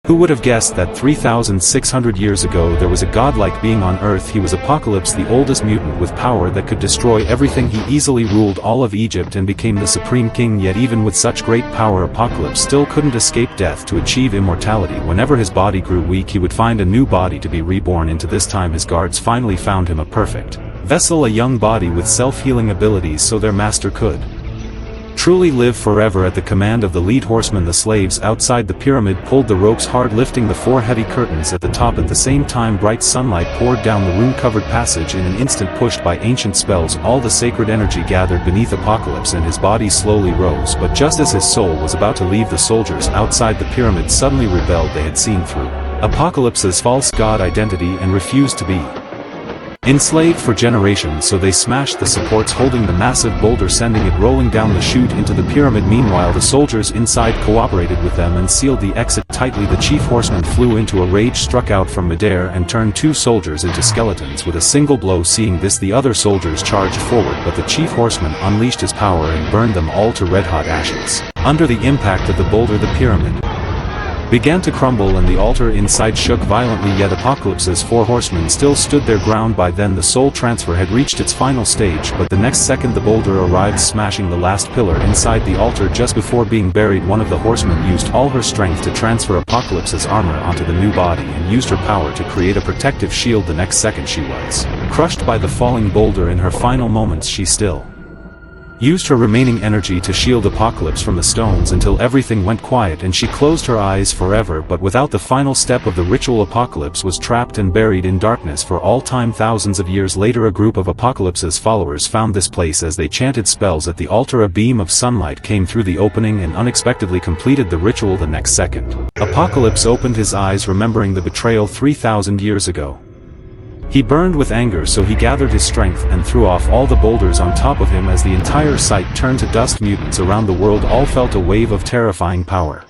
Who would have guessed that 3,600 years ago there was a godlike being on Earth? He was Apocalypse, the oldest mutant with power that could destroy everything. He easily ruled all of Egypt and became the supreme king, yet even with such great power Apocalypse still couldn't escape death. To achieve immortality, whenever his body grew weak he would find a new body to be reborn into. This time his guards finally found him a perfect vessel, a young body with self-healing abilities so their master could truly live forever. At the command of the lead horseman, the slaves outside the pyramid pulled the ropes hard, lifting the 4 heavy curtains at the top. At the same time bright sunlight poured down the rune-covered passage. In an instant, pushed by ancient spells, all the sacred energy gathered beneath Apocalypse and his body slowly rose. But just as his soul was about to leave, the soldiers outside the pyramid suddenly rebelled. They had seen through Apocalypse's false god identity and refused to be enslaved for generations, so they smashed the supports holding the massive boulder, sending it rolling down the chute into the pyramid. Meanwhile the soldiers inside cooperated with them and sealed the exit tightly. The chief horseman flew into a rage, struck out from midair and turned 2 soldiers into skeletons with a single blow. Seeing this, the other soldiers charged forward, but the chief horseman unleashed his power and burned them all to red-hot ashes. Under the impact of the boulder, the pyramid began to crumble and the altar inside shook violently, yet Apocalypse's 4 horsemen still stood their ground. By then the soul transfer had reached its final stage, but the next second the boulder arrived, smashing the last pillar inside the altar. Just before being buried, one of the horsemen used all her strength to transfer Apocalypse's armor onto the new body and used her power to create a protective shield. The next second she was crushed by the falling boulder. In her final moments she still used her remaining energy to shield Apocalypse from the stones until everything went quiet and she closed her eyes forever. But without the final step of the ritual, Apocalypse was trapped and buried in darkness for all time. Thousands of years later, a group of Apocalypse's followers found this place. As they chanted spells at the altar, a beam of sunlight came through the opening and unexpectedly completed the ritual. The next second, Apocalypse opened his eyes, remembering the betrayal 3,000 years ago. He burned with anger, so he gathered his strength and threw off all the boulders on top of him. As the entire site turned to dust, mutants around the world all felt a wave of terrifying power.